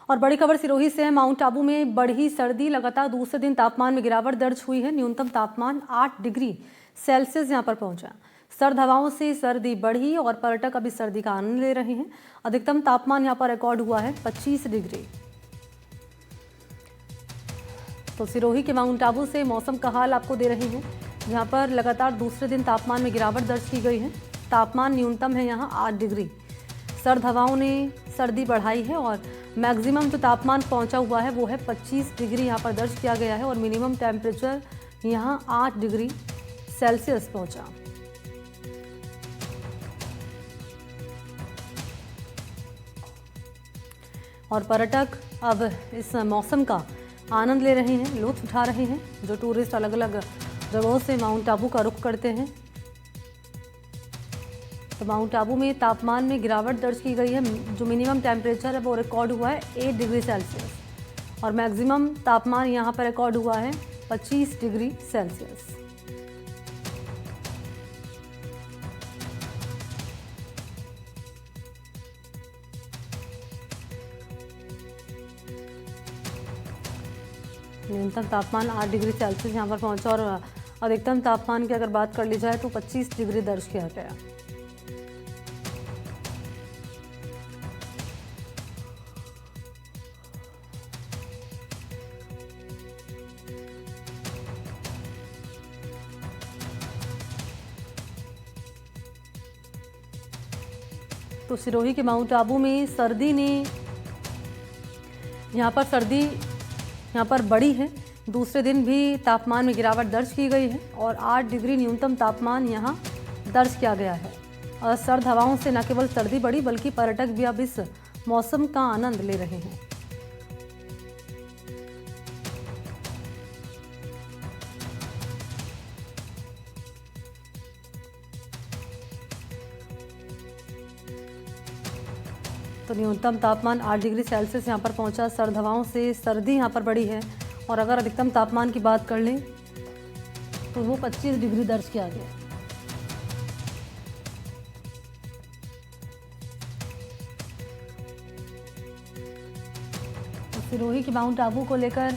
और बड़ी खबर सिरोही से है। माउंट आबू में बढ़ी सर्दी, लगातार दूसरे दिन तापमान में गिरावट दर्ज हुई है। न्यूनतम तापमान 8 डिग्री सेल्सियस यहां पर पहुंचा। सर्द हवाओं से सर्दी बढ़ी और पर्यटक अभी सर्दी का आनंद ले रहे हैं। अधिकतम तापमान यहां पर रिकॉर्ड हुआ है 25 डिग्री। तो सिरोही के माउंट आबू से मौसम का हाल आपको दे रहे हैं, जहां पर लगातार दूसरे दिन तापमान में गिरावट दर्ज की गई है। तापमान न्यूनतम है यहाँ 8 डिग्री। सर्द हवाओं ने सर्दी बढ़ाई है और मैक्सिमम जो तापमान पहुंचा हुआ है वो है 25 डिग्री यहाँ पर दर्ज किया गया है और मिनिमम टेम्परेचर यहाँ 8 डिग्री सेल्सियस पहुंचा। और पर्यटक अब इस मौसम का आनंद ले रहे हैं, लुत्फ उठा रहे हैं। जो टूरिस्ट अलग अलग जगहों से माउंट आबू का रुख करते हैं, तो माउंट आबू में तापमान में गिरावट दर्ज की गई है। जो मिनिमम टेम्परेचर है वो रिकॉर्ड हुआ है 8 डिग्री सेल्सियस और मैक्सिमम तापमान यहाँ पर रिकॉर्ड हुआ है 25 डिग्री सेल्सियस। न्यूनतम तापमान 8 डिग्री सेल्सियस यहाँ पर पहुंचा और अधिकतम तापमान की अगर बात कर ली जाए तो 25 डिग्री दर्ज किया गया। तो सिरोही के माउंट आबू में सर्दी ने यहाँ पर बढ़ी है। दूसरे दिन भी तापमान में गिरावट दर्ज की गई है और 8 डिग्री न्यूनतम तापमान यहाँ दर्ज किया गया है। और सर्द हवाओं से न केवल सर्दी बढ़ी बल्कि पर्यटक भी अब इस मौसम का आनंद ले रहे हैं। तो न्यूनतम तापमान 8 डिग्री सेल्सियस यहाँ पर पहुंचा। सर्द हवाओं से सर्दी यहाँ पर बढ़ी है और अगर अधिकतम तापमान की बात कर लें तो वो 25 डिग्री दर्ज किया गया। तो सिरोही के माउंट आबू को लेकर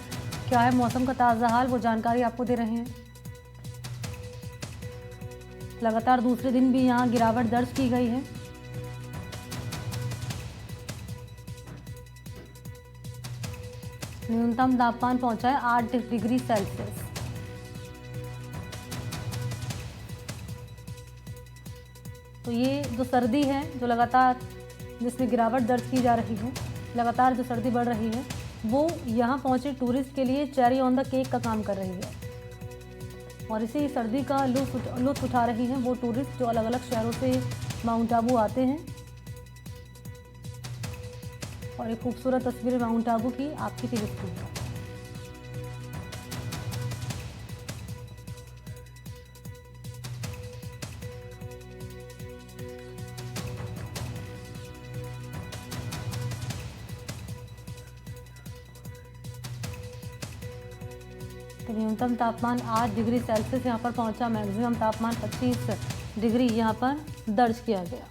क्या है मौसम का ताज़ा हाल, वो जानकारी आपको दे रहे हैं। लगातार दूसरे दिन भी यहाँ गिरावट दर्ज की गई है। न्यूनतम तापमान पहुंचा है 8 डिग्री सेल्सियस। तो ये जो सर्दी है, जो लगातार जिसमें गिरावट दर्ज की जा रही है, लगातार जो सर्दी बढ़ रही है, वो यहाँ पहुंचे टूरिस्ट के लिए चेरी ऑन द केक का काम कर रही है। और इसी सर्दी का लुत्फ उठा रही हैं वो टूरिस्ट जो अलग अलग शहरों से माउंट आबू आते हैं। और एक खूबसूरत तस्वीर माउंट आबू की आपकी टीवी स्क्रीन पर। तो न्यूनतम तापमान 8 डिग्री सेल्सियस यहाँ पर पहुंचा। मैक्सिमम तापमान 25 डिग्री यहाँ पर दर्ज किया गया।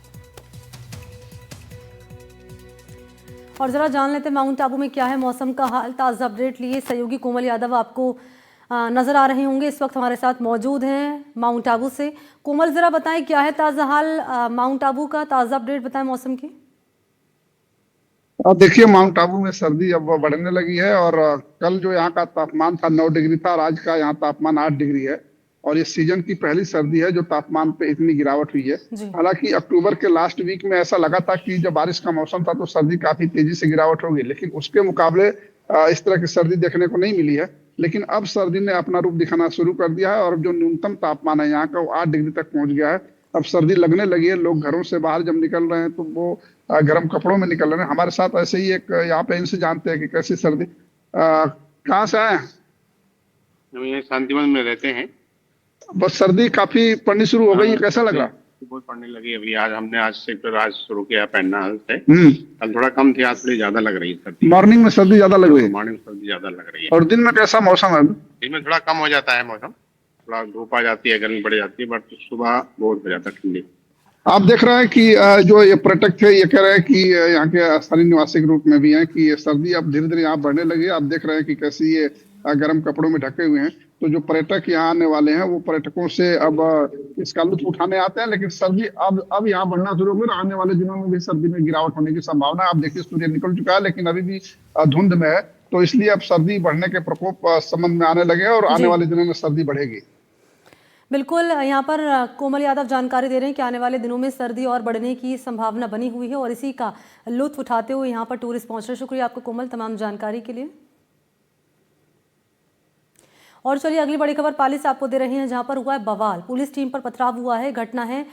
और ज़रा जान लेते हैं माउंट आबू में क्या है मौसम का हाल। ताज़ा अपडेट लिए सहयोगी कोमल यादव आपको नज़र आ रहे होंगे, इस वक्त हमारे साथ मौजूद हैं माउंट आबू से। कोमल, ज़रा बताएं क्या है ताज़ा हाल माउंट आबू का, ताज़ा अपडेट बताएं मौसम की। देखिए, माउंट आबू में सर्दी अब बढ़ने लगी है और कल जो यहाँ का तापमान था 9 डिग्री था और आज का यहाँ तापमान 8 डिग्री है। और ये सीजन की पहली सर्दी है जो तापमान पे इतनी गिरावट हुई है। हालांकि अक्टूबर के लास्ट वीक में ऐसा लगा था कि जब बारिश का मौसम था तो सर्दी काफी तेजी से गिरावट होगी, लेकिन उसके मुकाबले इस तरह की सर्दी देखने को नहीं मिली है। लेकिन अब सर्दी ने अपना रूप दिखाना शुरू कर दिया है और जो न्यूनतम तापमान है यहाँ का वो 8 डिग्री तक पहुंच गया है। अब सर्दी लगने लगी है। लोग घरों से बाहर जब निकल रहे हैं तो वो गर्म कपड़ों में निकल रहे हैं। हमारे साथ ऐसे ही एक यहाँ पे इनसे जानते हैं कि कैसी सर्दी। कहाँ से आए? हम यहाँ शांतिवन में रहते हैं। बस सर्दी काफी पड़नी शुरू हो गई है, कैसा लग रहा? बहुत पड़ने लगी अभी। आज से फिर आज शुरू किया पहनना से। कल थोड़ा कम थी, आज थोड़ी ज्यादा लग रही है सर्दी। मॉर्निंग में सर्दी ज्यादा लग रही है? मॉर्निंग में सर्दी ज्यादा लग रही है। और दिन में कैसा मौसम है? दिन में थोड़ा कम हो जाता है मौसम, थोड़ा धूप आ जाती है, गर्मी बढ़ जाती है, बट सुबह बहुत हो जाता है ठंडी। आप देख रहे हैं कि जो ये पर्यटक थे ये कह रहे हैं कि यहाँ के स्थानीय निवासी के रूप में भी हैं कि ये सर्दी अब धीरे धीरे यहाँ बढ़ने लगी है। आप देख रहे हैं कि कैसे ये गर्म कपड़ों में ढके हुए हैं। तो जो पर्यटक यहाँ आने वाले हैं वो पर्यटकों से अब इसका लुत्फ उठाने आते हैं, लेकिन सर्दी अब यहाँ बढ़ना शुरू हो गई। आने वाले दिनों में भी सर्दी में गिरावट होने की संभावना है। आप देखिए सूर्य निकल चुका है लेकिन अभी भी धुंध में है, तो इसलिए अब सर्दी बढ़ने के प्रकोप समझ में आने लगे हैं और आने जी वाले दिनों में सर्दी बढ़ेगी। बिल्कुल, यहाँ पर कोमल यादव जानकारी दे रहे हैं कि आने वाले दिनों में सर्दी और बढ़ने की संभावना बनी हुई है और इसी का लुत्फ उठाते हुए यहाँ पर टूरिस्ट पहुँच रहे हैं। शुक्रिया आपको कोमल तमाम जानकारी के लिए। और चलिए अगली बड़ी खबर पाली से आपको दे रहे हैं, जहां पर हुआ है बवाल। पुलिस टीम पर पथराव हुआ है। घटना है